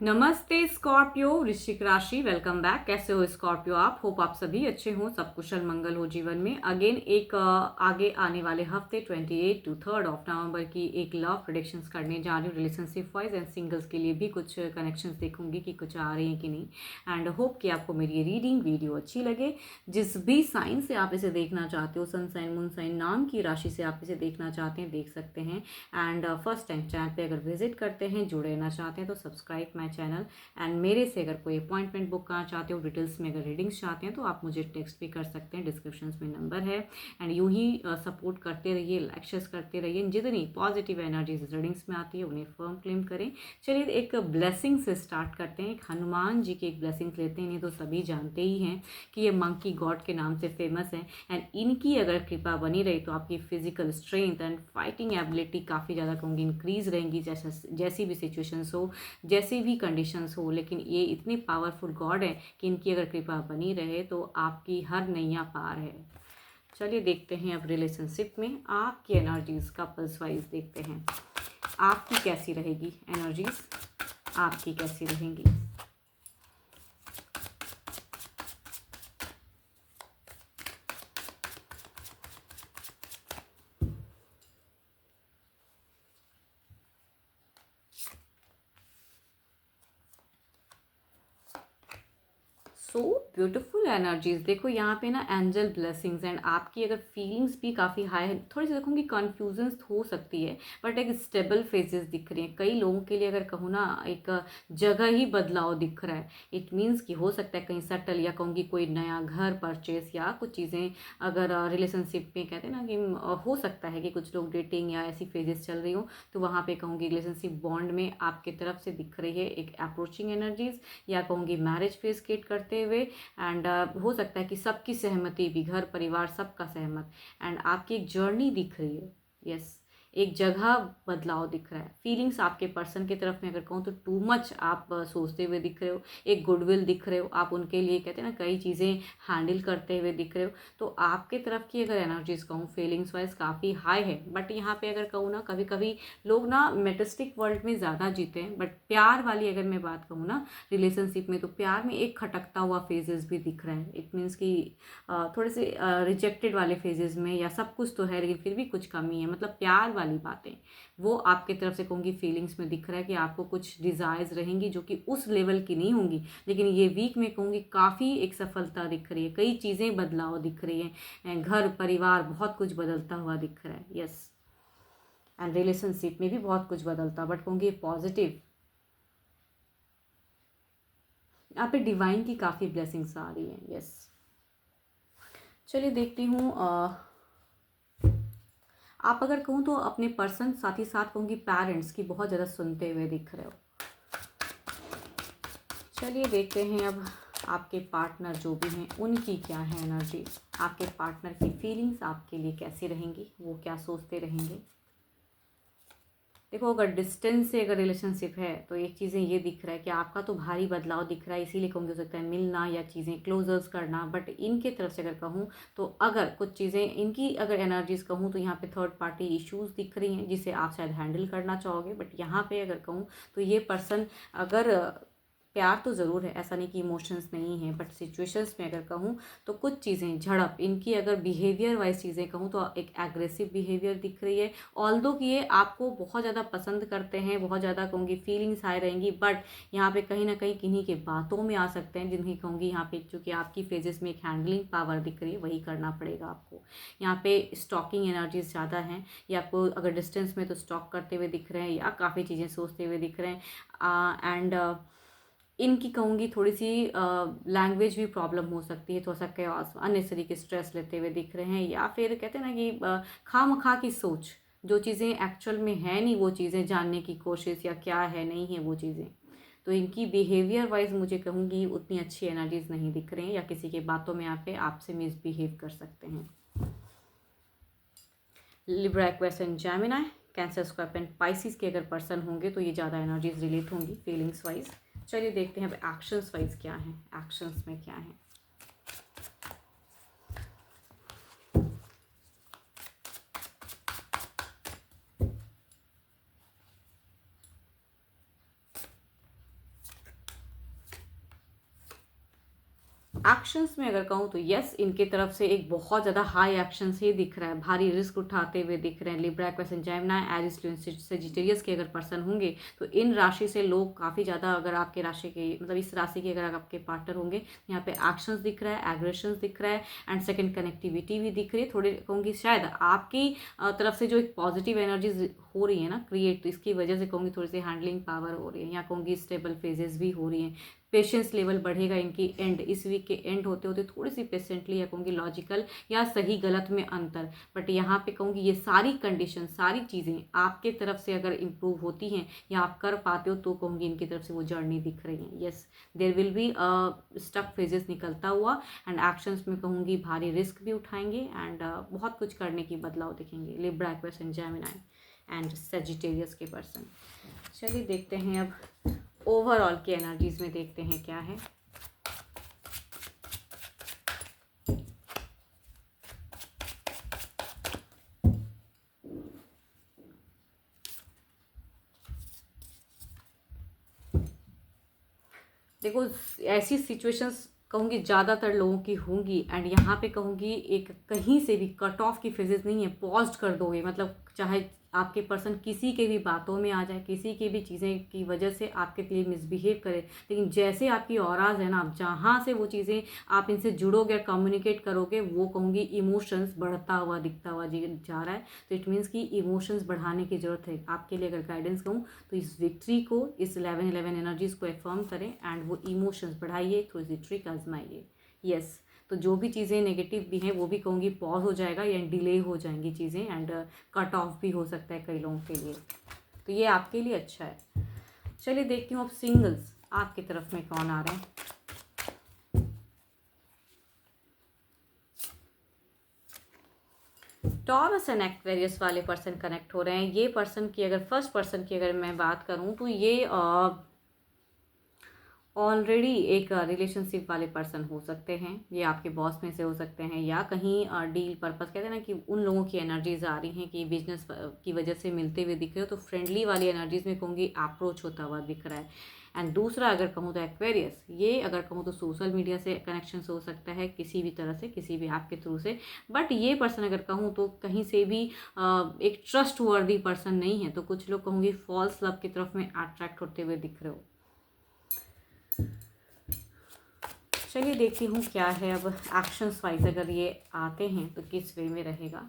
नमस्ते स्कॉर्पियो वृश्चिक राशि। Welcome back. कैसे हो स्कॉर्पियो आप? होप आप सभी अच्छे हो, सब कुशल मंगल हो जीवन में। अगेन एक आगे आने वाले हफ्ते 28 टू 3 नवंबर की एक लव प्रेडिक्शंस करने जा रही हूँ रिलेशनशिप वाइज एंड सिंगल्स के लिए भी कुछ कनेक्शंस देखूंगी कि कुछ आ रही हैं कि नहीं। एंड होप कि आपको मेरी ये रीडिंग वीडियो अच्छी लगे। जिस भी साइन से आप इसे देखना चाहते हो, सन साइन, मून साइन, नाम की राशि से आप इसे देखना चाहते हैं, देख सकते हैं। एंड फर्स्ट टाइम चैनल पे अगर विजिट करते हैं, जुड़े रहना चाहते हैं तो सब्सक्राइब माई चैनल। एंड मेरे से अगर कोई अपॉइंटमेंट बुक करना चाहते हो, डिटेल्स में अगर रीडिंग्स चाहते हैं तो आप मुझे टेक्स्ट भी कर सकते हैं, डिस्क्रिप्शन में नंबर है। एंड यूं ही सपोर्ट करते रहिए, लाइक करते रहिए। जितनी पॉजिटिव एनर्जीज रीडिंग्स में आती है उन्हें फर्म क्लेम करें। चलिए एक ब्लेसिंग से स्टार्ट करते हैं। एक हनुमान जी की एक ब्लेसिंग लेते हैं। नहीं तो सभी जानते ही हैं कि ये मंकी गॉड के नाम से फेमस है। एंड इनकी अगर कृपा बनी रही तो आपकी physical strength and fighting ability काफ़ी ज़्यादा कहूँगी इंक्रीज रहेंगी। जैसी भी सिचुएशंस हो, जैसी भी कंडीशंस हो, लेकिन ये इतने पावरफुल गॉड है कि इनकी अगर कृपा बनी रहे तो आपकी हर नैया पार है। चलिए देखते हैं अब रिलेशनशिप में आपकी एनर्जीज का पल्स वाइज देखते हैं। आपकी कैसी रहेगी एनर्जीज, आपकी कैसी रहेंगी। So beautiful energies. देखो यहाँ पे ना एंजल ब्लेसिंग्स एंड आपकी अगर फीलिंग्स भी काफ़ी हाई है। थोड़ी सी देखूँगी कन्फ्यूजन हो सकती है, बट एक स्टेबल फेजेस दिख रही हैं। कई लोगों के लिए अगर कहूँ ना, एक जगह ही बदलाव दिख रहा है। इट मीन्स कि हो सकता है कहीं सेटल, या कहूँगी कोई नया घर परचेस, या कुछ चीज़ें अगर रिलेशनशिप में कहते हैं ना कि हो सकता है कि कुछ लोग डेटिंग या ऐसी फेजेस चल रही हो, तो वहाँ पे कहूँगी रिलेशनशिप बॉन्ड में आपकी तरफ से दिख रही है एक अप्रोचिंग एनर्जीज, या कहूँगी मैरिज फेज क्रिएट करते हुए। एंड हो सकता है कि सबकी सहमति भी, घर परिवार सबका सहमत। एंड आपकी एक जर्नी दिख रही है। यस, एक जगह बदलाव दिख रहा है। फीलिंग्स आपके पर्सन की तरफ में अगर कहूँ तो टू मच आप सोचते हुए दिख रहे हो। एक गुडविल दिख रहे हो, आप उनके लिए कहते हैं ना कई चीज़ें हैंडल करते हुए दिख रहे हो। तो आपके तरफ की अगर एनर्जीज कहूँ फीलिंग्स वाइज काफ़ी हाई है। बट यहाँ पे अगर कहूँ ना, कभी कभी लोग ना मेटेस्टिक वर्ल्ड में ज़्यादा जीते हैं, बट प्यार वाली अगर मैं बात कहूँ ना रिलेशनशिप में, तो प्यार में एक खटकता हुआ फेजेस भी दिख रहा है। इट मीन्स कि थोड़े से रिजेक्टेड वाले फेजेस में, या सब कुछ तो है लेकिन फिर भी कुछ कमी है, मतलब प्यार वाली बातें वो आपके तरफ से कहूँगी फीलिंग्स में दिख रहा है कि आपको कुछ डिज़ायर्स रहेंगी जो कि उस लेवल की नहीं होंगी, लेकिन ये वीक में कहूँगी काफ़ी एक सफलता दिख रही है। कई चीज़ें बदलाव दिख रही हैं, घर परिवार बहुत कुछ बदलता हुआ दिख रहा है। यस, एंड रिलेशनशिप में भी बहुत कुछ बदलता, बट कहूँगी पॉजिटिव। यहाँ पे डिवाइन की काफ़ी ब्लेसिंग्स आ रही हैं। यस, चलिए देखती हूँ। आप अगर कहूँ तो अपने पर्सन, साथ ही साथ कहूँगी पेरेंट्स की बहुत ज़्यादा सुनते हुए दिख रहे हो। चलिए देखते हैं अब आपके पार्टनर जो भी हैं उनकी क्या है एनर्जी। आपके पार्टनर की फीलिंग्स आपके लिए कैसी रहेंगी, वो क्या सोचते रहेंगे। देखो, अगर डिस्टेंस से अगर रिलेशनशिप है तो एक चीज़ें ये दिख रहा है कि आपका तो भारी बदलाव दिख रहा है, इसीलिए कहूँगी हो सकता है मिलना या चीज़ें क्लोजर्स करना। बट इनके तरफ से अगर कहूँ तो अगर कुछ चीज़ें इनकी अगर एनर्जीज कहूँ तो यहाँ पे थर्ड पार्टी इश्यूज दिख रही हैं जिसे आप शायद हैंडल करना चाहोगे। बट यहाँ पे अगर कहूँ तो ये पर्सन अगर प्यार तो ज़रूर है, ऐसा नहीं कि इमोशंस नहीं है, बट सिचुएशंस में अगर कहूँ तो कुछ चीज़ें झड़प, इनकी अगर बिहेवियर वाइज चीज़ें कहूँ तो एक एग्रेसिव बिहेवियर दिख रही है। ऑल्दो कि ये आपको बहुत ज़्यादा पसंद करते हैं, बहुत ज़्यादा कहूँगी फीलिंग्स हाई रहेंगी, बट यहाँ पे कहीं ना कहीं किन्हीं के बातों में आ सकते हैं, जिन्हें कहूँगी यहाँ पे चूँकि आपकी फेजेस में एक हैंडलिंग पावर दिख रही है, वही करना पड़ेगा आपको। यहाँ पे स्टॉकिंग एनर्जीज ज़्यादा हैं, या आपको अगर डिस्टेंस में तो स्टॉक करते हुए दिख रहे हैं, या काफ़ी चीज़ें सोचते हुए दिख रहे हैं। एंड इनकी कहूँगी थोड़ी सी लैंग्वेज भी प्रॉब्लम हो सकती है, थोड़ा सा chaos, अननेसेसरी के स्ट्रेस लेते हुए दिख रहे हैं, या फिर कहते हैं ना कि खामखा की सोच, जो चीज़ें एक्चुअल में है नहीं वो चीज़ें जानने की कोशिश, या क्या है नहीं है वो चीज़ें। तो इनकी बिहेवियर वाइज मुझे कहूँगी उतनी अच्छी एनर्जीज नहीं दिख रही हैं, या किसी के बातों में यहाँ पे आपसे मिसबिहेव कर सकते हैं। Libra, Aquarius and Gemini, cancer, scorpion, Pisces के अगर पर्सन होंगे तो ये ज़्यादा एनर्जीज रिलेट होंगी फीलिंग्स वाइज। चलिए देखते हैं अब एक्शंस वाइज क्या है, एक्शंस में क्या है। एक्शंस में अगर कहूँ तो यस, इनके तरफ से एक बहुत ज़्यादा हाई एक्शन से दिख रहा है, भारी रिस्क उठाते हुए दिख रहे हैं। लिब्रा, एक्वेरियस, जेमिनी, एरिस, लियो, सेजिटेरियस के अगर पर्सन होंगे तो इन राशि से लोग काफ़ी ज़्यादा, अगर आपके राशि के मतलब इस राशि के अगर आपके पार्टनर होंगे, यहाँ पे एक्शंस दिख रहा है, एग्रेशंस दिख रहा है, एंड सेकंड कनेक्टिविटी भी दिख रही है। थोड़ी कहूँगी शायद आपकी तरफ से जो एक पॉजिटिव एनर्जीज हो रही है ना क्रिएट, तो इसकी वजह से कहूँगी थोड़ी सी हैंडलिंग पावर हो रही है, यहाँ कहूँगी स्टेबल फेजेस भी हो रही हैं। पेशेंस लेवल बढ़ेगा इनकी एंड, इस वीक के एंड होते होते थोड़ी सी पेशेंटली या कहूँगी लॉजिकल या सही गलत में अंतर, बट यहाँ पे कहूँगी ये सारी कंडीशन, सारी चीज़ें आपके तरफ से अगर इम्प्रूव होती हैं या आप कर पाते हो तो कहूँगी इनकी तरफ से वो जर्नी दिख रही है। Yes, there will be stuck phases निकलता हुआ, एंड एक्शंस में कहूँगी भारी रिस्क भी उठाएंगे, एंड बहुत कुछ करने की बदलाव दिखेंगे। Libra, Aquarius, Gemini and Sagittarius के पर्सन। चलिए देखते हैं अब ओवरऑल की एनर्जीज में, देखते हैं क्या है। देखो ऐसी सिचुएशंस कहूँगी ज़्यादातर लोगों की होंगी, एंड यहाँ पे कहूँगी एक कहीं से भी कट ऑफ की फेजेस नहीं है, पॉज कर दोगे, मतलब चाहे आपके पर्सन किसी के भी बातों में आ जाए, किसी की भी चीज़ें की वजह से आपके लिए मिसबिहेव करे, लेकिन जैसे आपकी ऑराज है ना, आप जहाँ से वो चीज़ें आप इनसे जुड़ोगे, कम्युनिकेट करोगे, वो कहूँगी इमोशंस बढ़ता हुआ दिखता हुआ जा रहा है। तो इट मीन्स कि इमोशंस बढ़ाने की ज़रूरत है आपके लिए। अगर गाइडेंस कहूँ तो इस विक्ट्री को, इस 11-11 एनर्जीज को एफर्म करें एंड वो इमोशंस बढ़ाइए, थोड़ी सी ट्रिक आजमाइए। यस, तो जो भी चीज़ें नेगेटिव भी हैं वो भी कहूँगी पॉज हो जाएगा या डिले हो जाएंगी चीज़ें, एंड कट ऑफ भी हो सकता है कई लोगों के लिए, तो ये आपके लिए अच्छा है। चलिए देखती हूँ अब सिंगल्स आपकी तरफ में कौन आ रहे हैं। टॉरस एंड एक्वेरियस वाले पर्सन कनेक्ट हो रहे हैं। ये पर्सन की अगर फर्स्ट पर्सन की अगर मैं बात करूँ तो ये ऑलरेडी एक रिलेशनशिप वाले पर्सन हो सकते हैं, ये आपके बॉस में से हो सकते हैं, या कहीं डील पर्पस कहते हैं ना कि उन लोगों की एनर्जीज आ रही हैं कि बिजनेस की वजह से मिलते हुए दिख रहे हो, तो फ्रेंडली वाली एनर्जीज में कहूँगी अप्रोच होता हुआ दिख रहा है। एंड दूसरा अगर कहूँ तो एक्वेरियस, ये अगर कहूँ तो सोशल मीडिया से कनेक्शन हो सकता है, किसी भी तरह से, किसी भी ऐप के थ्रू से, बट ये पर्सन अगर कहूँ तो कहीं से भी एक ट्रस्ट वर्दी पर्सन नहीं है, तो कुछ लोग कहूँगी फॉल्स लव की तरफ में अट्रैक्ट होते हुए दिख रहे हो। चलिए देखती हूँ क्या है अब एक्शंस वाइज अगर ये आते हैं तो किस वे में रहेगा।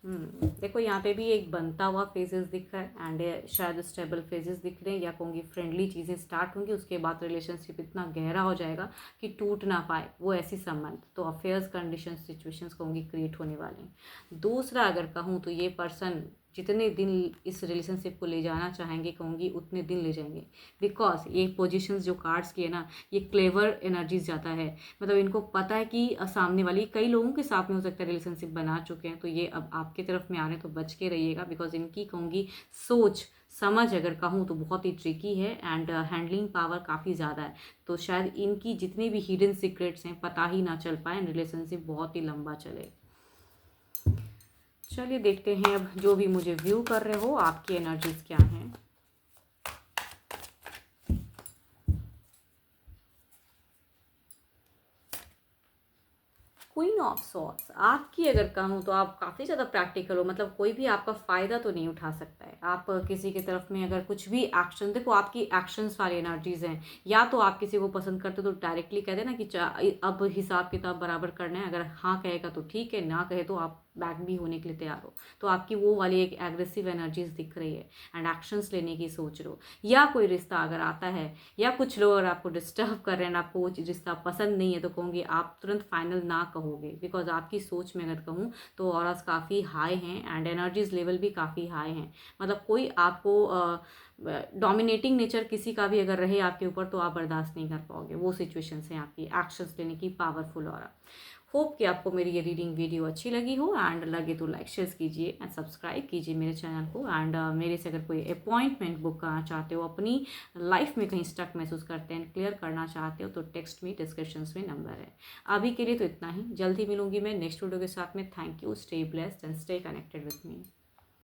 देखो यहाँ पे भी एक बनता हुआ फेजेस दिख रहा है, एंड शायद स्टेबल फेजेस दिख रहे हैं, या कहूँगी फ्रेंडली चीज़ें स्टार्ट होंगी, उसके बाद रिलेशनशिप इतना गहरा हो जाएगा कि टूट ना पाए वो ऐसी संबंध, तो अफेयर्स कंडीशन सिचुएशंस कहूँगी क्रिएट होने वाले हैं। दूसरा अगर कहूँ तो ये पर्सन जितने दिन इस रिलेशनशिप को ले जाना चाहेंगे कहूँगी उतने दिन ले जाएंगे, बिकॉज ये पोजीशंस जो कार्ड्स की है ना, ये क्लेवर एनर्जीज जाता है, मतलब इनको पता है कि सामने वाली कई लोगों के साथ में हो सकता है रिलेशनशिप बना चुके हैं, तो ये अब आपकी तरफ में आ रहे हैं तो बच के रहिएगा, बिकॉज इनकी कहूँगी सोच समझ अगर कहूँ तो बहुत ही ट्रिकी है, एंड हैंडलिंग पावर काफ़ी ज़्यादा है, तो शायद इनकी जितनी भी हिडन सीक्रेट्स हैं पता ही ना चल पाए, रिलेशनशिप बहुत ही लंबा चले। चलिए देखते हैं अब जो भी मुझे व्यू कर रहे हो आपकी एनर्जीज क्या हैं। क्वीन ऑफ सॉर्ड्स आपकी अगर कहूँ तो आप काफ़ी ज़्यादा प्रैक्टिकल हो, मतलब कोई भी आपका फ़ायदा तो नहीं उठा सकता है। आप किसी की तरफ में अगर कुछ भी एक्शन, देखो आपकी एक्शंस वाली एनर्जीज हैं, या तो आप किसी को पसंद करते हो तो डायरेक्टली कह देना कि अब हिसाब किताब बराबर करना है, अगर हाँ कहेगा तो ठीक है, ना कहे तो आप बैक भी होने के लिए तैयार हो, तो आपकी वो वाली एक एग्रेसिव एनर्जीज दिख रही है, एंड एक्शंस लेने की सोच रहे हो। या कोई रिश्ता अगर आता है, या कुछ लोग अगर आपको डिस्टर्ब कर रहे हैं, आपको वो रिश्ता पसंद नहीं है, तो कहूँगी आप तुरंत फाइनल ना कहोगे, बिकॉज आपकी सोच में अगर कहूँ तो ऑरास काफ़ी हाई हैं, एंड एनर्जीज लेवल भी काफ़ी हाई हैं, मतलब कोई आपको डोमिनेटिंग नेचर किसी का भी अगर रहे आपके ऊपर तो आप बर्दाश्त नहीं कर पाओगे, वो सिचुएशंस हैं आपकी एक्शंस लेने की पावरफुल। और होप कि आपको मेरी ये रीडिंग वीडियो अच्छी लगी हो, एंड लगे तो लाइक शेयर कीजिए एंड सब्सक्राइब कीजिए मेरे चैनल को, एंड मेरे से अगर कोई अपॉइंटमेंट बुक करना चाहते हो, अपनी लाइफ में कहीं स्टक महसूस करते हैं, क्लियर करना चाहते हो, तो टेक्स्ट मी, डिस्क्रिप्शन में नंबर है। अभी के लिए तो इतना ही, जल्दी मिलूंगी मैं नेक्स्ट वीडियो के साथ में। Thank you, stay blessed and stay connected with me.